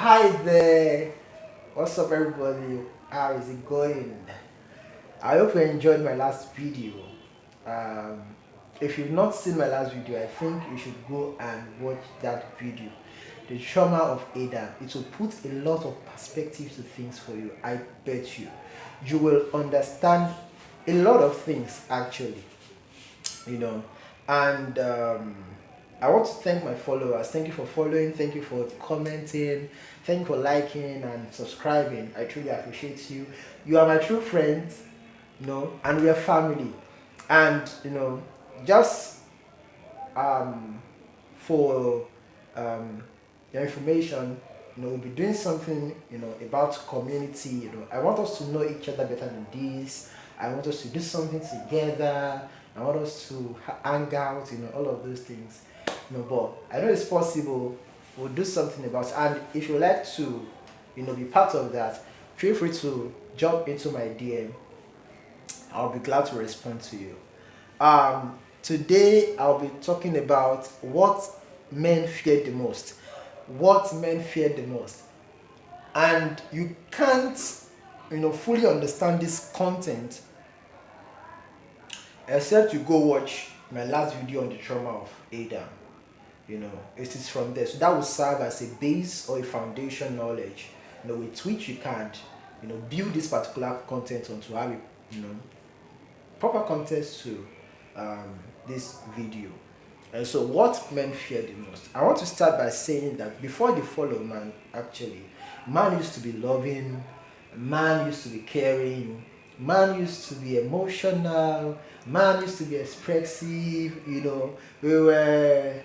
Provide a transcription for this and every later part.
Hi there, what's up everybody? How is it going? I hope you enjoyed my last video. Um, if you've not seen my last video, I think you should go and watch that video. The trauma of Adam. It will put a lot of perspective to things for you. I bet you. You will understand a lot of things actually. you know and I want to thank my followers. Thank you for following, thank you for commenting, thank you for liking and subscribing. I truly appreciate you. You are my true friends, and we are family. And just um for your information, we'll be doing something about community. I want us to know each other better than this. I want us to do something together. I want us to hang out, all of those things. But I know it's possible. We'll do something about it. And if you like to, be part of that, feel free to jump into my DM. I'll be glad to respond to you. Today I'll be talking about what men fear the most. What men fear the most. And you can't, fully understand this content except you go watch my last video on the trauma of Adam. It is from there. So that will serve as a base or a foundation knowledge, with which you can, build this particular content onto have a, proper context to this video. And so, what men fear the most? I want to start by saying that before the fall of man, actually, man used to be loving, man used to be caring, man used to be emotional, man used to be expressive. We were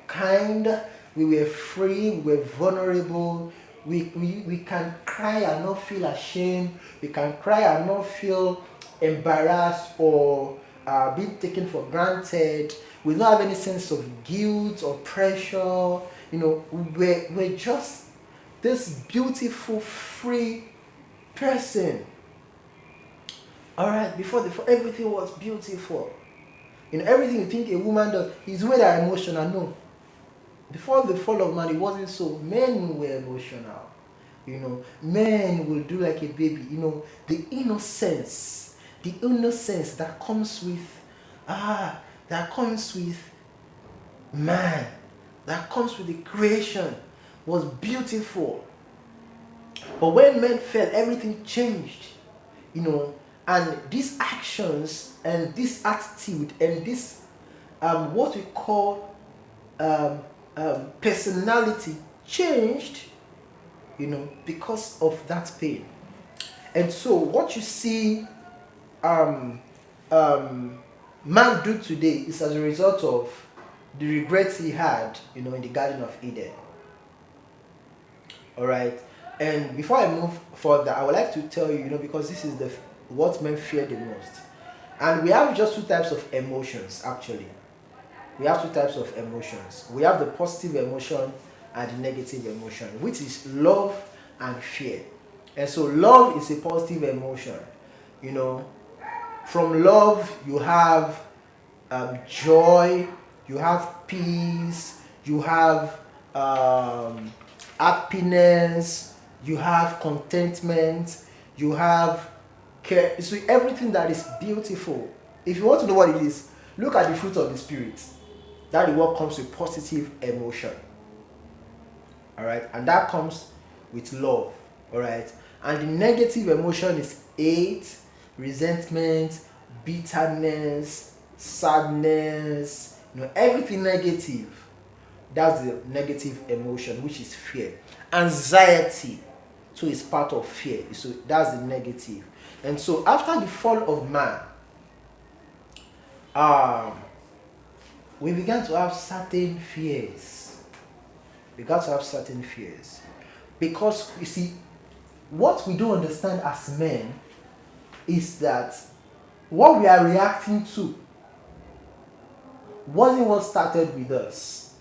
kind, we were free, we were vulnerable. We can cry and not feel ashamed. We can cry and not feel embarrassed or being taken for granted. We don't have any sense of guilt or pressure. We're just this beautiful, free person. All right, before everything was beautiful. Everything you think a woman does is when they're emotional. No, before the fall of man, it wasn't so. Men were emotional. Men will do like a baby. The innocence that comes with man, that comes with the creation, was beautiful. But when men fell, everything changed. And these actions and this attitude and this what we call personality changed, because of that pain. And so what you see um, man do today is as a result of the regrets he had, in the Garden of Eden. All right. And before I move further, I would like to tell you, because this is the what men fear the most. And we have just two types of emotions, actually. We have two types of emotions. We have the positive emotion and the negative emotion, which is love and fear. And so love is a positive emotion. From love you have joy, you have peace, you have happiness, you have contentment, you have care. So everything that is beautiful. If you want to know what it is, look at the fruit of the spirit. That is what comes with positive emotion. All right, and that comes with love. All right, and the negative emotion is hate, resentment, bitterness, sadness. Everything negative. That's the negative emotion, which is fear. Anxiety, so it's part of fear. So that's the negative. And so after the fall of man, we began to have certain fears. Because you see, what we don't understand as men is that what we are reacting to wasn't what started with us.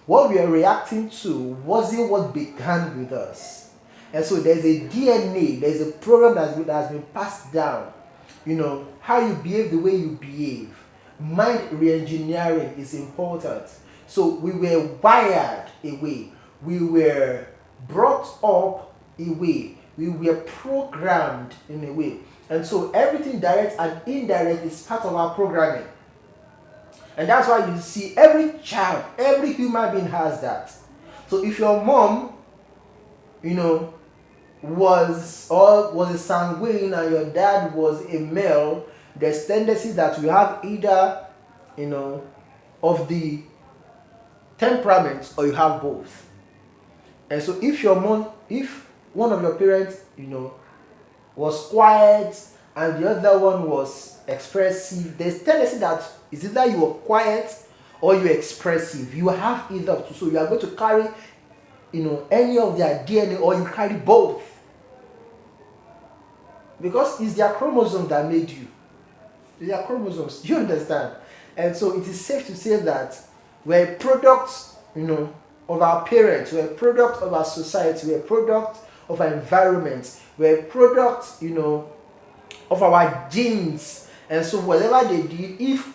What we are reacting to wasn't what began with us. And so there's a DNA, there's a program that has been passed down. How you behave, the way you behave. Mind re-engineering is important. So we were wired a way. We were brought up a way. We were programmed in a way. And so everything direct and indirect is part of our programming. And that's why you see every child, every human being has that. So if your mom, was a sanguine and your dad was a male, there's tendency that you have either, of the temperaments, or you have both. And so if one of your parents, was quiet and the other one was expressive, there's tendency that it's either you are quiet or you're expressive. You have either of two. So you are going to carry, any of their DNA, or you carry both. Because it's their chromosome that made you. It's their chromosomes. Do you understand? And so it is safe to say that we're a product, of our parents, we're a product of our society, we're a product of our environment, we're a product, of our genes. And so whatever they did, if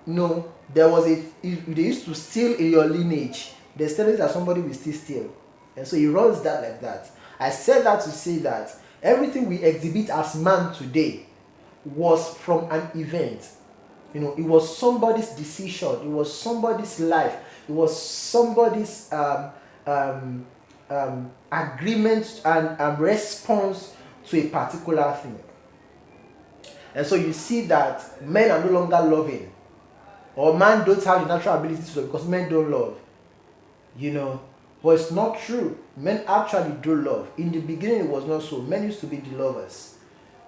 if they used to steal in your lineage, there's tendency that somebody will still steal. And so it runs that like that. I said that to say that everything we exhibit as man today was from an event. It was somebody's decision, it was somebody's life, it was somebody's agreement and response to a particular thing. And so you see that men are no longer loving, or men don't have the natural ability to love because men don't love. But it's not true. Men actually do love. In the beginning, it was not so. Men used to be the lovers.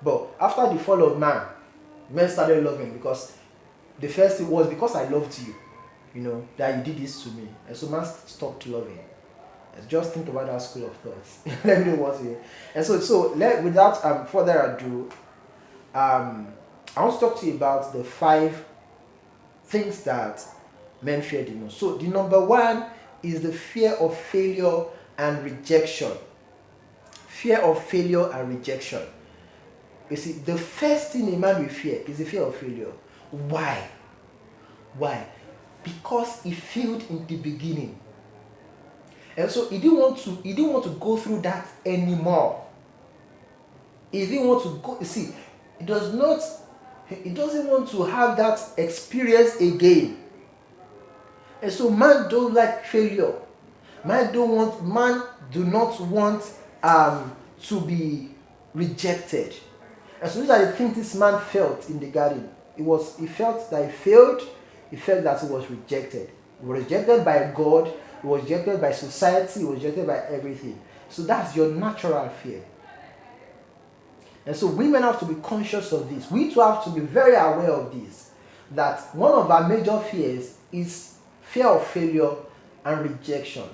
But after the fall of man, men started loving, because the first thing was because I loved you, that you did this to me. And so man stopped loving. And just think about that school of thoughts. Let me know what you. And without further ado, I want to talk to you about the 5 things that men fear the most. So the number 1 is the fear of failure and rejection. Fear of failure and rejection. You see, the first thing a man will fear is the fear of failure. Why? Because he failed in the beginning. And so he didn't want to go through that anymore. He didn't want to go, see, he doesn't want to have that experience again. And so man don't like failure. Man do not want to be rejected. And so these are the things this man felt in the garden. He felt that he failed, he felt that he was rejected. He was rejected by God, he was rejected by society, he was rejected by everything. So that's your natural fear. And so women have to be conscious of this. We too have to be very aware of this. That one of our major fears is fear of failure and rejection.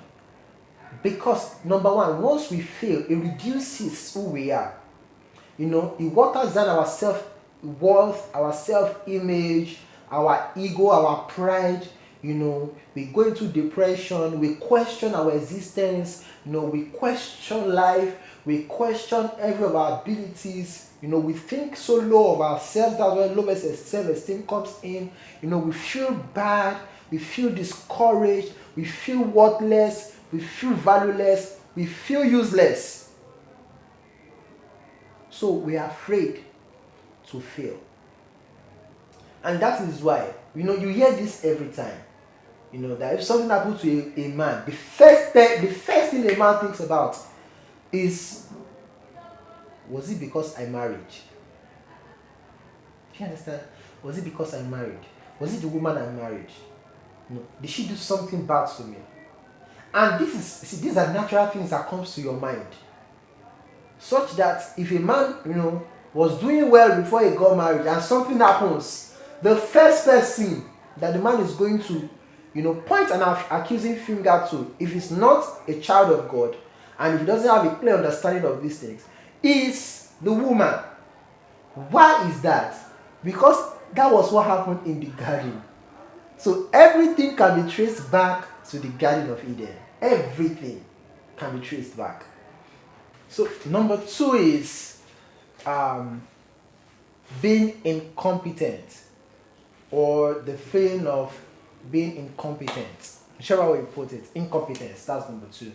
Because number 1, once we fail, it reduces who we are. It waters down our self-worth, our self-image, our ego, our pride. We go into depression, we question our existence, we question life, we question every of our abilities, we think so low of ourselves. That's when low self-esteem comes in. We feel bad, we feel discouraged, we feel worthless, we feel valueless, we feel useless. So we are afraid to fail. And that is why, you hear this every time. That if something happens to a man, the first thing a man thinks about is, was it because I married? Do you understand? Was it because I married? Was it the woman I married? Did she do something bad to me? And these are natural things that comes to your mind. Such that if a man, was doing well before he got married and something happens, the first person that the man is going to, point an accusing finger to, if he's not a child of God and if he doesn't have a clear understanding of these things, is the woman. Why is that? Because that was what happened in the garden. So everything can be traced back to the Garden of Eden. Everything can be traced back. So number 2 is being incompetent, or the feeling of being incompetent. Whichever way you put it, incompetence, that's number 2.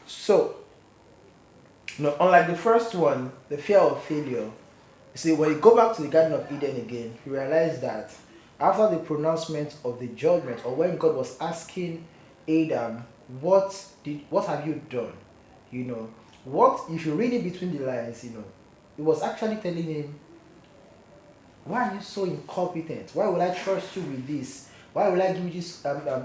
So, unlike the first one, the fear of failure, you see, when you go back to the Garden of Eden again, you realize that after the pronouncement of the judgment, or when God was asking Adam, what have you done? You know, what if you read it between the lines, it was actually telling him, why are you so incompetent? Why would I trust you with this? Why will I give you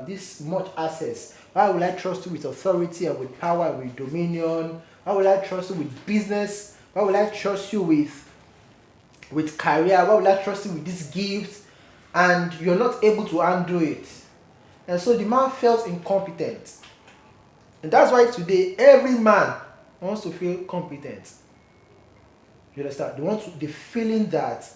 this much access? Why will I trust you with authority and with power and with dominion? Why will I trust you with business? Why will I trust you with career? Why will I trust you with this gift? And you're not able to undo it. And so the man felt incompetent. And that's why today every man wants to feel competent. You understand? The feeling that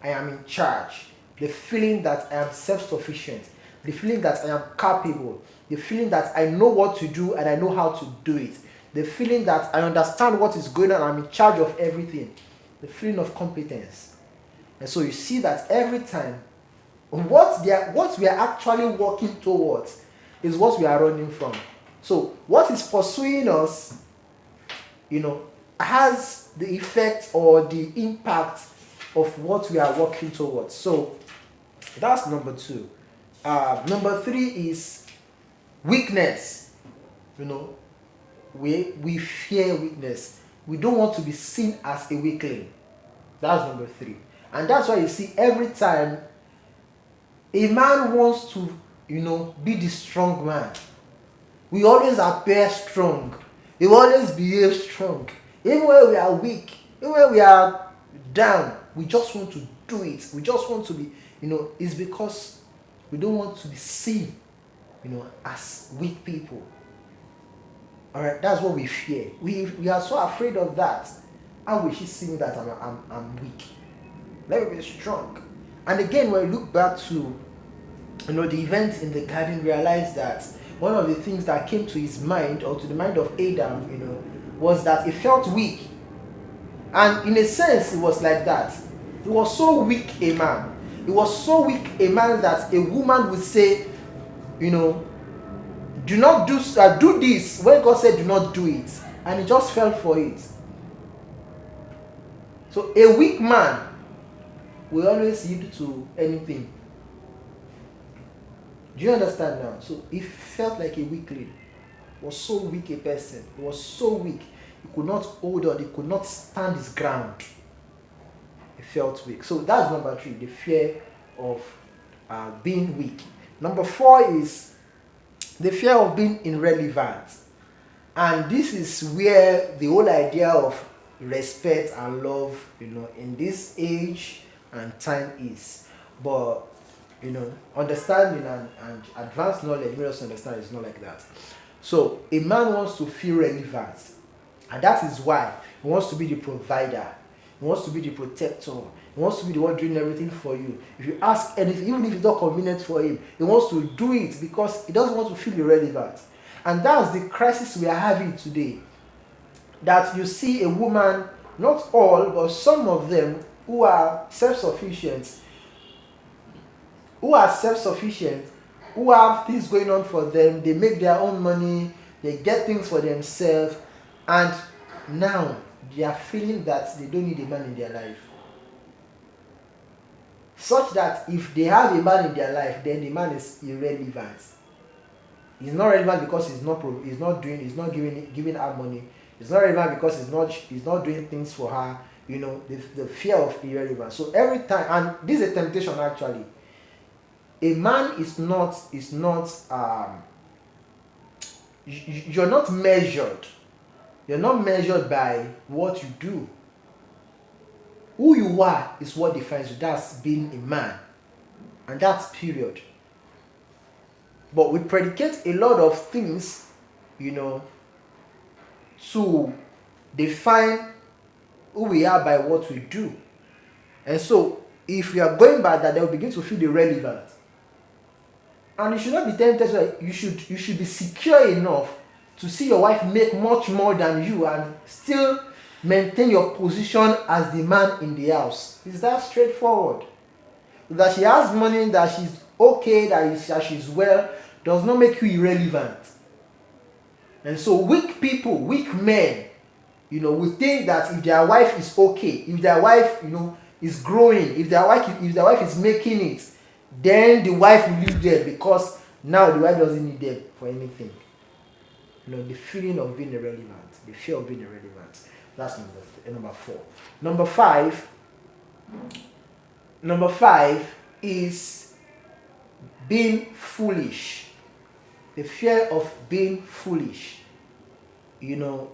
I am in charge, the feeling that I am self-sufficient, the feeling that I am capable, the feeling that I know what to do and I know how to do it, the feeling that I understand what is going on, I'm in charge of everything, the feeling of competence. And so you see that every time, what we are actually working towards is what we are running from. So what is pursuing us, has the effect or the impact of what we are working towards. So that's number 2. Number 3 is weakness. We fear weakness. We don't want to be seen as a weakling. That's number 3. And that's why you see every time a man wants to, be the strong man, we always appear strong. We always behave strong. Even when we are weak, even when we are down, we just want to do it. We just want to be, it's because we don't want to be seen, as weak people. Alright, that's what we fear. We are so afraid of that. How will she see me that I'm weak? Let me be strong. And again, when we look back to the event in the garden, realize that one of the things that came to his mind, or to the mind of Adam, was that he felt weak. And in a sense, it was like that. He was so weak a man. He was so weak a man that a woman would say, do not do this, when God said do not do it. And he just fell for it. So a weak man will always yield to anything. Do you understand now? So he felt like a weakling. He was so weak a person. He was so weak. He could not hold on. He could not stand his ground. He felt weak. So that's number 3, the fear of being weak. Number 4 is the fear of being irrelevant. And this is where the whole idea of respect and love, in this age and time is. But, understanding and advanced knowledge made us understand it's not like that. So a man wants to feel relevant. And that is why he wants to be the provider. He wants to be the protector. He wants to be the one doing everything for you. If you ask anything, even if it's not convenient for him, he wants to do it because he doesn't want to feel irrelevant. And that's the crisis we are having today. That you see a woman, not all, but some of them who are self-sufficient, who have things going on for them, they make their own money, they get things for themselves, and now they are feeling that they don't need a man in their life. Such that if they have a man in their life, then the man is irrelevant. He's not relevant because he's not giving her money. It's not relevant because he's not doing things for her. The fear of irrelevance. So every time, and this is a temptation actually. A man is not you're not measured. You're not measured by what you do. Who you are is what defines you. That's being a man. And that's period. But we predicate a lot of things, to define who we are by what we do. And so, if we are going by that, they'll begin to feel irrelevant. And you should not be tempted. So you should be secure enough to see your wife make much more than you and still maintain your position as the man in the house. It's that straightforward. That she has money, that she's okay, that she's well, does not make you irrelevant. And so weak people, weak men, will think that if their wife is okay, if their wife, is growing, if their wife is making it, then the wife will leave them, because now the wife doesn't need them for anything. The feeling of being irrelevant, the fear of being irrelevant. That's number 4. Number five is being foolish. The fear of being foolish. No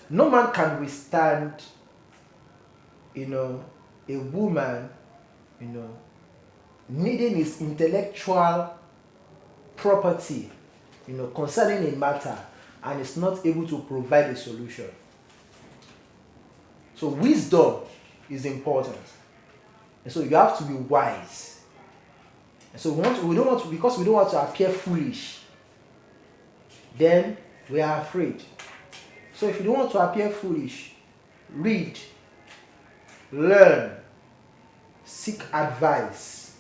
man can withstand, a woman, needing his intellectual property, concerning a matter, and is not able to provide a solution. So wisdom is important, and so you have to be wise. And so because we don't want to appear foolish, then we are afraid. So if you don't want to appear foolish, read, learn, seek advice.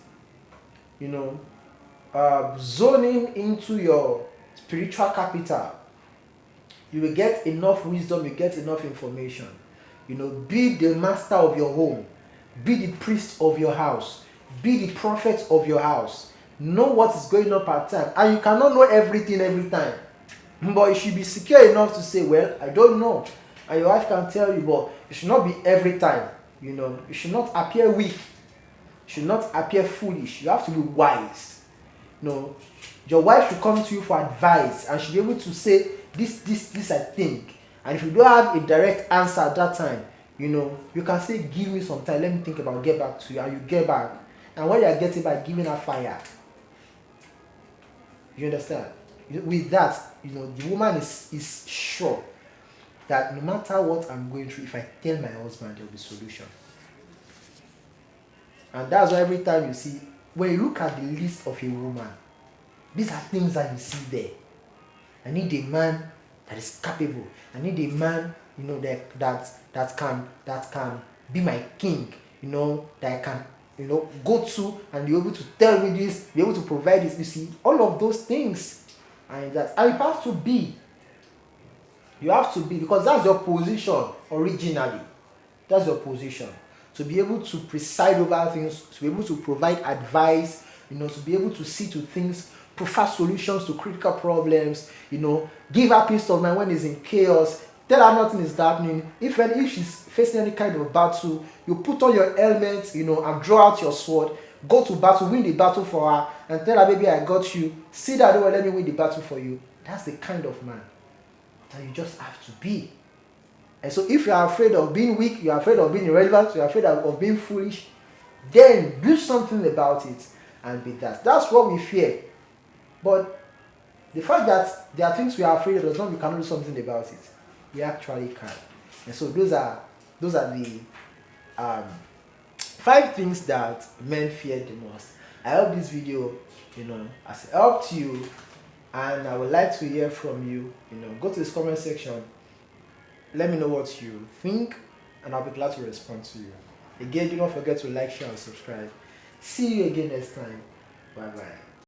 Zoning into your spiritual capital, you will get enough wisdom, you get enough information. Be the master of your home, be the priest of your house, be the prophet of your house. Know what is going on at time, and you cannot know everything every time, but you should be secure enough to say, well, I don't know, and your wife can tell you, but it should not be every time. You should not appear weak, you should not appear foolish. You have to be wise. Your wife should come to you for advice, and she'll be able to say, this I think. And if you don't have a direct answer at that time, you can say, give me some time, let me think about, get back to you, and you get back. And when you are getting back, giving her fire. You understand? With that, the woman is sure that no matter what I'm going through, if I tell my husband, there will be solution. And that's why every time you see, when you look at the list of a woman, these are things that you see there. I need a man that is capable. I need a man, that can be my king. That I can, go to and be able to tell me this, be able to provide this. You see, all of those things, and you have to be. You have to be, because that's your position originally. That's your position. To be able to preside over things, to be able to provide advice, to be able to see to things, provide solutions to critical problems, give her peace of mind when it's in chaos, tell her nothing is happening. If she's facing any kind of battle, you put on your helmet, and draw out your sword, go to battle, win the battle for her, and tell her, baby, I got you. See that, don't let me win the battle for you. That's the kind of man that you just have to be. And so if you are afraid of being weak, you are afraid of being irrelevant, you are afraid of being foolish, then do something about it and be that. That's what we fear. But the fact that there are things we are afraid of does not mean we cannot do something about it. We actually can. And so those are the 5 things that men fear the most. I hope this video, has helped you, and I would like to hear from you. Go to this comment section. Let me know what you think, and I'll be glad to respond to you. Again, do not forget to like, share, and subscribe. See you again next time. Bye bye.